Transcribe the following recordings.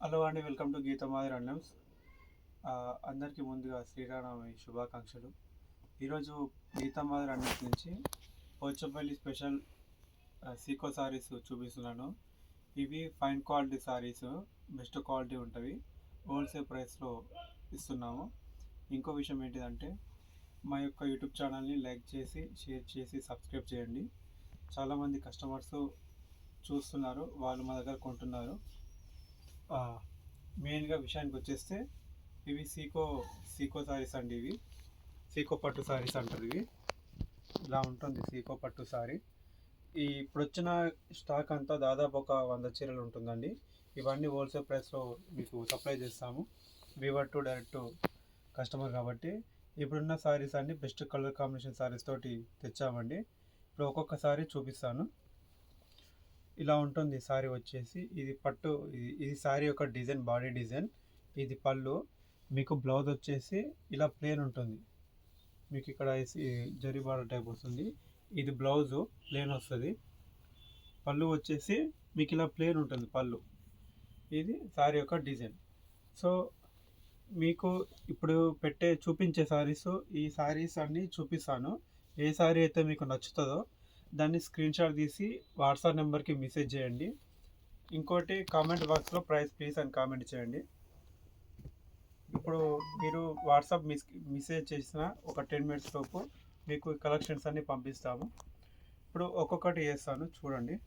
Hello అండి, welcome to గీతమాది రండమ్స్. అందరికీ ముందుగా శ్రీరామనవమి శుభాకాంక్షలు. ఈరోజు గీతమాది రండమ్స్ నుంచి పోచంపల్లి స్పెషల్ సీకో సారీస్ చూపిస్తున్నాను. ఇవి fine quality saris, best quality ఉంటుంది, హోల్సేల్ ప్రైస్లో ఇస్తున్నాము. ఇంకో విషయం ఏంటిదంటే, మా యొక్క యూట్యూబ్ ఛానల్ని లైక్ చేసి, షేర్ చేసి, సబ్స్క్రైబ్ చేయండి. చాలామంది కస్టమర్స్ చూస్తున్నారు, వాళ్ళు మా దగ్గర కొంటున్నారు. మెయిన్గా విషయానికి వచ్చేస్తే, ఇవి సీకో సారీస్ అండి. ఇవి సీకో పట్టు సారీస్ అంటారు. ఇవి ఇలా ఉంటుంది సీకో పట్టు సారీ. ఇప్పుడు వచ్చిన స్టాక్ అంతా దాదాపు ఒక 100 చీరలు ఉంటుందండి. ఇవన్నీ హోల్సేల్ ప్రైస్లో మీకు సప్లై చేస్తాము. వీవర్ టు డైరెక్ట్ కస్టమర్ కాబట్టి ఇప్పుడున్న సారీస్ అన్ని బెస్ట్ కలర్ కాంబినేషన్ సారీస్ తోటి తెచ్చామండి. ఇప్పుడు ఒక్కొక్క సారీ చూపిస్తాను. ఇలా ఉంటుంది సారీ వచ్చేసి. ఇది పట్టు, ఇది సారీ యొక్క డిజైన్, బాడీ డిజైన్. ఇది పళ్ళు. మీకు బ్లౌజ్ వచ్చేసి ఇలా ప్లేన్ ఉంటుంది. మీకు ఇక్కడ జరీ బార్డర్ టైప్ వస్తుంది. ఇది బ్లౌజు ప్లేన్ వస్తుంది. పళ్ళు వచ్చేసి మీకు ఇలా ప్లేన్ ఉంటుంది పళ్ళు. ఇది సారీ యొక్క డిజైన్. సో మీకు ఇప్పుడు చూపించే సారీస్, ఈ సారీస్ అన్నీ చూపిస్తాను. ఏ సారీ అయితే మీకు నచ్చుతుందో దాన్ని స్క్రీన్ షాట్ తీసి వాట్సాప్ నెంబర్కి మెసేజ్ చేయండి. ఇంకోటి, కామెంట్ బాక్స్లో ప్రైస్ ప్లీజ్ అని కామెంట్ చేయండి. ఇప్పుడు మీరు వాట్సాప్ మెసేజ్ చేసిన ఒక 10 minutes లోపు మీకు కలెక్షన్స్ అన్నీ పంపిస్తాము. ఇప్పుడు ఒక్కొక్కటి చేస్తాను, చూడండి.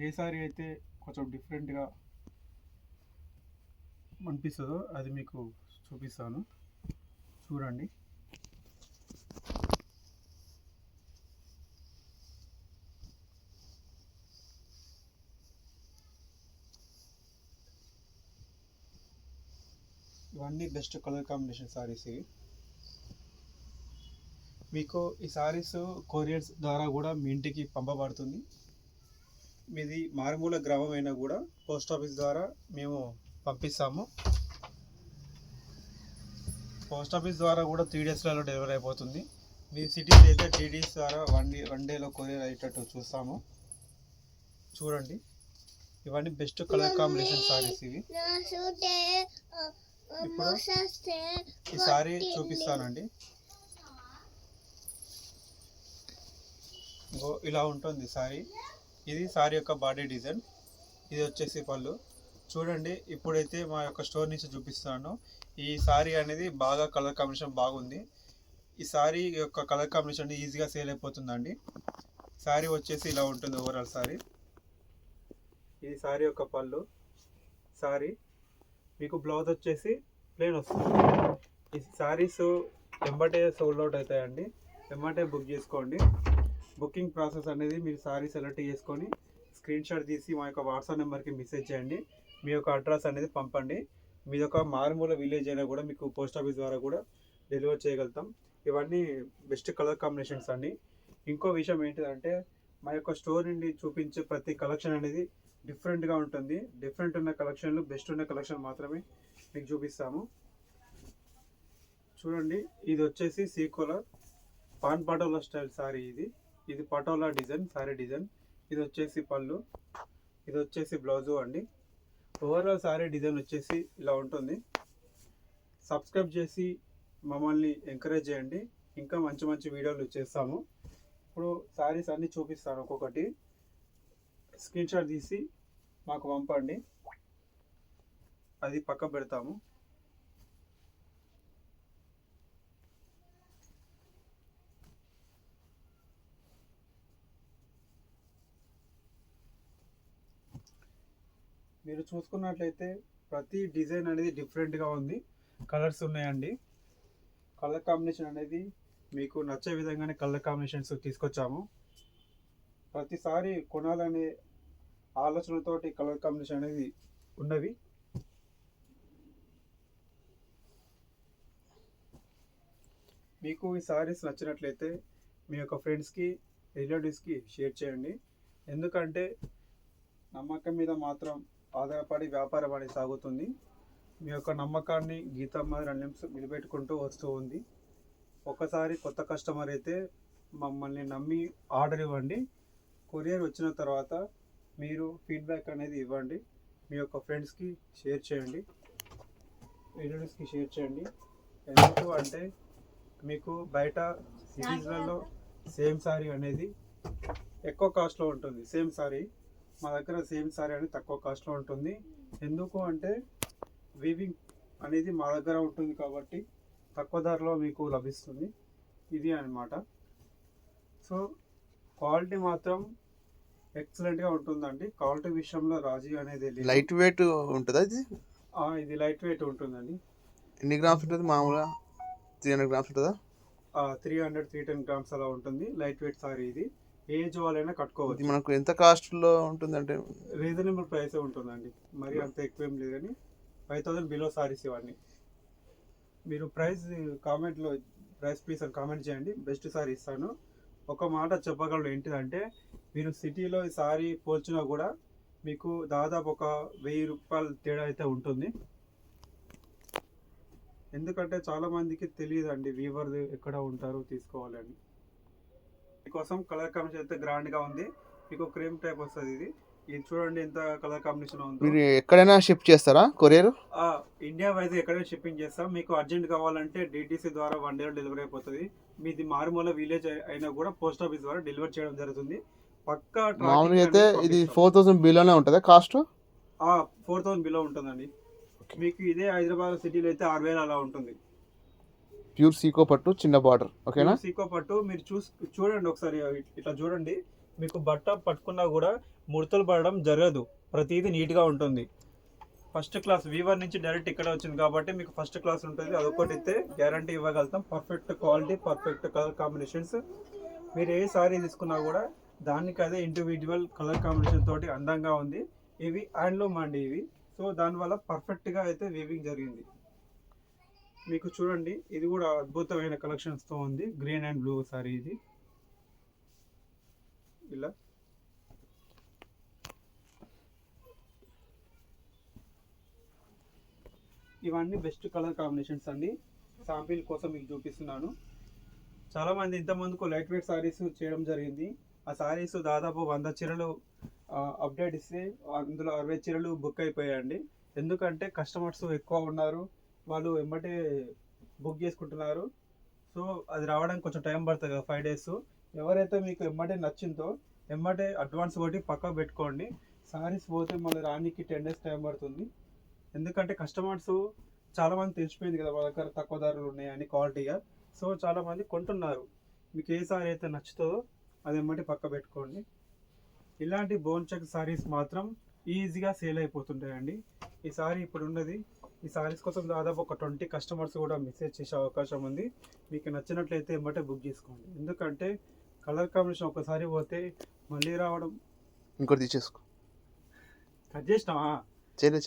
ఏ సారీ అయితే కొంచెం డిఫరెంట్గా అనిపిస్తుందో అది మీకు చూపిస్తాను, చూడండి. ఇవన్నీ బెస్ట్ కలర్ కాంబినేషన్ సారీస్. ఇవి మీకు ఈ సారీస్ కొరియర్స్ ద్వారా కూడా మీ ఇంటికి పంపబడుతుంది. మీది మారుమూల గ్రామం అయినా కూడా పోస్ట్ ఆఫీస్ ద్వారా మేము పంపిస్తాము. పోస్ట్ ఆఫీస్ ద్వారా కూడా 3 daysలలో డెలివరీ అయిపోతుంది. మీ సిటీస్ అయితే TDS ద్వారా 1 dayలో కొరియర్ అయ్యేటట్టు చూస్తాము. చూడండి, ఇవన్నీ బెస్ట్ కలర్ కాంబినేషన్ సారీస్. ఇవి ఇప్పుడు ఈ సారీ చూపిస్తానండి. ఇలా ఉంటుంది సారీ. ఇది సారీ యొక్క బాడీ డిజైన్. ఇది వచ్చేసి పళ్ళు. చూడండి, ఇప్పుడైతే మా యొక్క స్టోర్ నుంచి చూపిస్తాను. ఈ సారీ అనేది బాగా కలర్ కాంబినేషన్ బాగుంది. ఈ సారీ యొక్క కలర్ కాంబినేషన్ ఈజీగా సేల్ అయిపోతుందండి. సారీ వచ్చేసి ఇలా ఉంటుంది ఓవరాల్ సారీ. ఇది సారీ యొక్క పళ్ళు. సారీ మీకు బ్లౌజ్ వచ్చేసి ప్లేన్ వస్తుంది. ఈ సారీస్ వెంబటే సోల్డ్ అవుట్ అవుతాయండి. వెంబటే బుక్ చేసుకోండి. బుకింగ్ ప్రాసెస్ అనేది మీరు సారీ సెలెక్ట్ చేసుకొని స్క్రీన్ షాట్ తీసి మా యొక్క వాట్సాప్ నెంబర్కి మెసేజ్ చేయండి. మీ యొక్క అడ్రస్ అనేది పంపండి. మీది ఒక మారుమూల విలేజ్ అయినా కూడా మీకు పోస్ట్ ఆఫీస్ ద్వారా కూడా డెలివర్ చేయగలుగుతాం. ఇవన్నీ బెస్ట్ కలర్ కాంబినేషన్స్ అండి. ఇంకో విషయం ఏంటిదంటే, మా యొక్క స్టోర్ నుండి చూపించే ప్రతి కలెక్షన్ అనేది డిఫరెంట్గా ఉంటుంది. డిఫరెంట్ ఉన్న కలెక్షన్లు, బెస్ట్ ఉన్న కలెక్షన్ మాత్రమే మీకు చూపిస్తాము. చూడండి, ఇది వచ్చేసి సీకోలా పాన్ పటోలా స్టైల్ సారీ. ఇది పటోలా డిజైన్, సారీ డిజైన్. ఇది వచ్చేసి పళ్ళు, ఇది వచ్చేసి బ్లౌజు అండి. ఓవరాల్ సారీ డిజైన్ వచ్చేసి ఇలా ఉంటుంది. సబ్స్క్రైబ్ చేసి మమ్మల్ని ఎంకరేజ్ చేయండి. ఇంకా మంచి మంచి వీడియోలు చేస్తాము. ఇప్పుడు సారీస్ అన్నీ చూపిస్తాను ఒక్కొక్కటి. స్క్రీన్ షాట్ తీసి మాకు పంపండి, అది పక్క పెడతాము. మీరు చూసుకున్నట్లయితే ప్రతి డిజైన్ అనేది డిఫరెంట్గా ఉంది. కలర్స్ ఉన్నాయండి. కలర్ కాంబినేషన్ అనేది మీకు నచ్చే విధంగానే కలర్ కాంబినేషన్స్ తీసుకొచ్చాము. ప్రతిసారి కొనాలనే ఆలోచనతోటి కలర్ కాంబినేషన్ అనేది ఉన్నవి. మీకు ఈ సారీస్ నచ్చినట్లయితే మీ యొక్క ఫ్రెండ్స్కి, రిలేటివ్స్కి షేర్ చేయండి. ఎందుకంటే నమ్మకం మీద మాత్రం ఆధారపడి వ్యాపారం అనేది సాగుతుంది. మీ యొక్క నమ్మకాన్ని గీతమాది రండమ్స్ నిలబెట్టుకుంటూ వస్తూ ఉంది. ఒకసారి కొత్త కస్టమర్ అయితే మమ్మల్ని నమ్మి ఆర్డర్ ఇవ్వండి. కొరియర్ వచ్చిన తర్వాత మీరు ఫీడ్బ్యాక్ అనేది ఇవ్వండి. మీ యొక్క ఫ్రెండ్స్కి షేర్ చేయండి, రిలేటివ్స్కి షేర్ చేయండి. ఎందుకు అంటే మీకు బయట సిటీస్లలో సేమ్ సారీ అనేది ఎక్కువ కాస్ట్లో ఉంటుంది. సేమ్ సారీ మా దగ్గర సేమ్ సారీ అనేది తక్కువ కాస్ట్లో ఉంటుంది. ఎందుకు అంటే వీవింగ్ అనేది మా దగ్గర ఉంటుంది కాబట్టి తక్కువ ధరలో మీకు లభిస్తుంది. ఇది అన్నమాట. సో క్వాలిటీ మాత్రం ఎక్సలెంట్గా ఉంటుందండి. క్వాలిటీ విషయంలో రాజీ అనేది లేదు. లైట్ వెయిట్ ఉంటుందా ఇది? ఇది లైట్ వెయిట్ ఉంటుందండి. ఎన్ని గ్రామ్స్ ఉంటుంది మామూలుగా? 300 గ్రామ్స్ ఉంటుందా? 310 గ్రామ్స్ అలా ఉంటుంది. లైట్ వెయిట్ సారీ ఇది. ఏజ్ వాళ్ళైనా కట్టుకోవచ్చు. ఇది మనకు ఎంత కాస్ట్లో ఉంటుంది అంటే? రీజనబుల్ ప్రైసే ఉంటుందండి, మరి అంత ఎక్కువ ఏం లేదు కానీ 5000 బిలో సారీస్ ఇవన్నీ. మీరు ప్రైస్ కామెంట్లో ప్రైస్ ప్లీజ్ అని కామెంట్ చేయండి, బెస్ట్ సారీ ఇస్తాను. ఒక మాట చెప్పగలను ఏంటిదంటే మీరు సిటీలో ఈ సారీ పోల్చినా కూడా మీకు దాదాపు ఒక 1000 రూపాయల తేడా అయితే ఉంటుంది. ఎందుకంటే చాలామందికి తెలియదండి వీవర్ ఎక్కడ ఉంటారు తీసుకోవాలని. మీకోసం కలర్ కాంబినేషన్ అయితే గ్రాండ్గా ఉంది. మీకు క్రీమ్ టైప్ వస్తుంది ఇది. ఇది చూడండి ఎంత కలర్ కాంబినేషన్ ఉందో. మీరు ఎక్కడైనా షిప్ చేస్తారా కొరియర్? ఇండియా వైజ్ ఎక్కడైనా షిప్పింగ్ చేస్తాం. మీకు అర్జెంట్ కావాలంటే డిటిసి ద్వారా 1 డేలో డెలివరీ అయిపోతుంది. మీది మారుమూల విలేజ్ అయినా కూడా పోస్ట్ ఆఫీస్ ద్వారా డెలివరీ చేయడం జరుగుతుంది. పక్కా మామూలుగా అయితే ఇది 4000 బిలోనే ఉంటుందా కాస్ట్? 4000 బిలో ఉంటుందండి. మీకు ఇదే హైదరాబాద్ సిటీలో అయితే 6000 అలా ఉంటుంది. ప్యూర్ సీకో పట్టు, చిన్న బార్డర్. ఓకేనా? సీకో పట్టు మీరు చూడండి ఒకసారి, ఇట్లా చూడండి. మీకు బట్ట పట్టుకున్నా కూడా ముడతలు పడడం జరగదు. ప్రతిదీ నీట్గా ఉంటుంది. ఫస్ట్ క్లాస్ వీవర్ నుంచి డైరెక్ట్ ఇక్కడ వచ్చింది కాబట్టి మీకు ఫస్ట్ క్లాస్ ఉంటుంది. అదొకటి అయితే గ్యారంటీ ఇవ్వగలుగుతాం. Perfect quality, perfect colour combinations. మీరు ఏ సారీ తీసుకున్నా కూడా దానికి అదే ఇండివిజువల్ కలర్ కాంబినేషన్ తోటి అందంగా ఉంది. ఇవి హ్యాండ్లూమ్ అండి ఇవి. సో దానివల్ల పర్ఫెక్ట్గా అయితే వీవింగ్ జరిగింది. మీకు చూడండి ఇది కూడా అద్భుతమైన కలెక్షన్స్తో ఉంది. గ్రీన్ అండ్ బ్లూ సారీ ఇది. ఇలా ఇవన్నీ బెస్ట్ కలర్ కాంబినేషన్స్ అండి. శాంపిల్ కోసం మీకు చూపిస్తున్నాను. చాలామంది ఇంతకుముందుకు లైట్ వెయిట్ సారీస్ చేయడం జరిగింది. ఆ సారీస్ దాదాపు 100 చీరలు అప్డేట్ ఇస్తే అందులో 60 చీరలు బుక్ అయిపోయాయండి. ఎందుకంటే కస్టమర్స్ ఎక్కువ ఉన్నారు, వాళ్ళు వెంబటే బుక్ చేసుకుంటున్నారు. సో అది రావడానికి కొంచెం టైం పడుతుంది కదా, 5 days. ఎవరైతే మీకు వెంబటే నచ్చిందో వెంబటే అడ్వాన్స్ కొట్టి పక్కకు పెట్టుకోండి. సారీస్ పోతే మళ్ళీ రానికి 10 days టైం పడుతుంది. ఎందుకంటే కస్టమర్స్ చాలామంది తెలిసిపోయింది కదా వాళ్ళ దగ్గర తక్కువ ధరలు ఉన్నాయని క్వాలిటీగా. సో చాలామంది కొంటున్నారు. మీకు ఏ సారీ అయితే నచ్చుతుందో అది వెంబటి పక్క పెట్టుకోండి. ఇలాంటి బోన్ చెక్ సారీస్ మాత్రం ఈజీగా సేల్ అయిపోతుంటాయండి. ఈ సారీ ఇప్పుడు ఉన్నది. ఈ సారీస్ కోసం దాదాపు ఒక 20 కస్టమర్స్ కూడా మెసేజ్ చేసే అవకాశం ఉంది. మీకు నచ్చినట్లయితే వెంబటే బుక్ చేసుకోండి. ఎందుకంటే కలర్ కాంబినేషన్ ఒకసారి పోతే మళ్ళీ రావడం. ఇంకోటి తీసేసుకో. కట్ చేసినావా?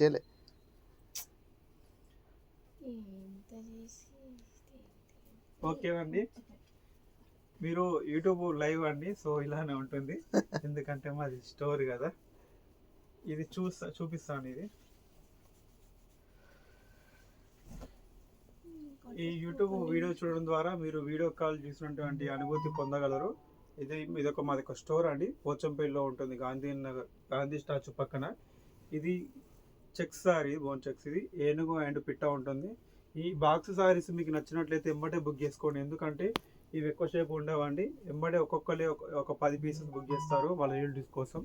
చేయలే. ఓకే అండి, మీరు యూట్యూబ్ లైవ్ అండి. సో ఇలానే ఉంటుంది. ఎందుకంటే మాది స్టోర్ కదా. ఇది చూపిస్తాను. ఇది ఈ యూట్యూబ్ వీడియో చూడడం ద్వారా మీరు వీడియో కాల్ చూసినటువంటి అనుభూతి పొందగలరు. ఇదొక మాది ఒక స్టోర్ అండి. పోచంపల్లిలో ఉంటుంది, గాంధీ స్టాచ్యూ పక్కన. ఇది చెక్స్ సారీ, బోన్ చెక్స్. ఇది ఏనుగు అండ్ పిట్ట ఉంటుంది. ఈ బాక్స్ సారీస్ మీకు నచ్చినట్లయితే వెంబటే బుక్ చేసుకోండి. ఎందుకంటే ఇవి ఎక్కువసేపు ఉండవండి. వెంబడే ఒక్కొక్కరి ఒక 10 పీసెస్ బుక్ చేస్తారు వాళ్ళ రిలేటివ్స్ కోసం.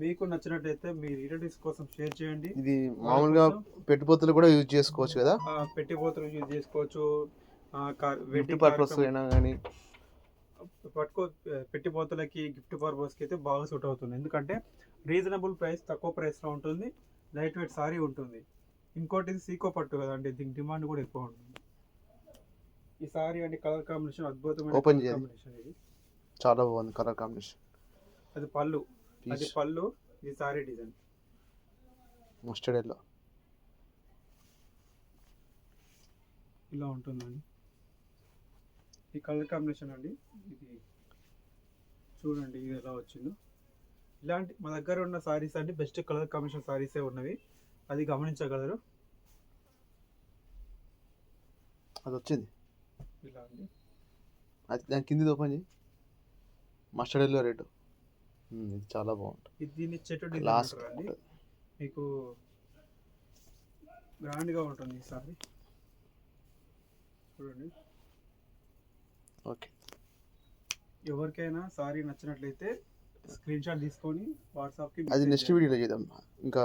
మీకు నచ్చినట్లయితే మీ రిలేటివ్స్ కోసం షేర్ చేయండి. ఇది మామూలుగా పెట్టిపోతలు కూడా యూజ్ చేసుకోవచ్చు కదా? పెట్టిపోతలు యూజ్ చేసుకోవచ్చు. వెడ్డింగ్ పర్పస్ అయినా కానీ పెట్టిపోతలకి, గిఫ్ట్ పర్పస్కి అయితే బాగా సూట్ అవుతుంది. ఎందుకంటే రీజనబుల్ ప్రైస్, తక్కువ ప్రైస్లో ఉంటుంది. లైట్ వెయిట్ సారీ ఉంటుంది. ఇంకోటి ఇది సీకో పట్టు కదండి, దీనికి డిమాండ్ కూడా ఎక్కువ ఉంటుంది. ఈ సారీ అంటే కలర్ కాంబినేషన్ అద్భుతమైన కాంబినేషన్. ఇది చాలా బాగుంది కలర్ కాంబినేషన్. అది పళ్ళు, ఇది సారీ డిజైన్ మస్టర్డ్ ఎల్లో ఇలా ఉంటుందండి. ఈ కలర్ కాంబినేషన్ అండి. ఇది చూడండి ఇది ఎలా వచ్చిందో. ఇలాంటి మా దగ్గర ఉన్న సారీస్ అంటే బెస్ట్ కలర్ కాంబినేషన్ సారీసే ఉన్నవి, అది గమనించగలరు. అది వచ్చింది ఇలా అండి. అది దాని కింది ఓపెన్ చేయి. Mustard yellow red. ఇది చాలా బాగుంటుంది. ఇది దీన్ని చెట్టు డిజైన్ క్లాస్ అంటారండి. మీకు గ్రాండ్గా ఉంటుంది ఈ సారీ చూడండి. ఓకే, ఎవరికైనా సారీ నచ్చినట్లయితే స్క్రీన్ షాట్ తీసుకొని వాట్సాప్కి అది నెక్స్ట్ వీడియోలో చేద్దాం. ఇంకా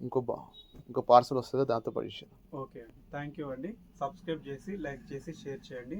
ఇంకో పార్సల్ వస్తుంది, దాంతో పడిచేద్దాం. ఓకే అండి, థ్యాంక్ యూ అండి. సబ్స్క్రైబ్ చేసి లైక్ చేసి షేర్ చేయండి.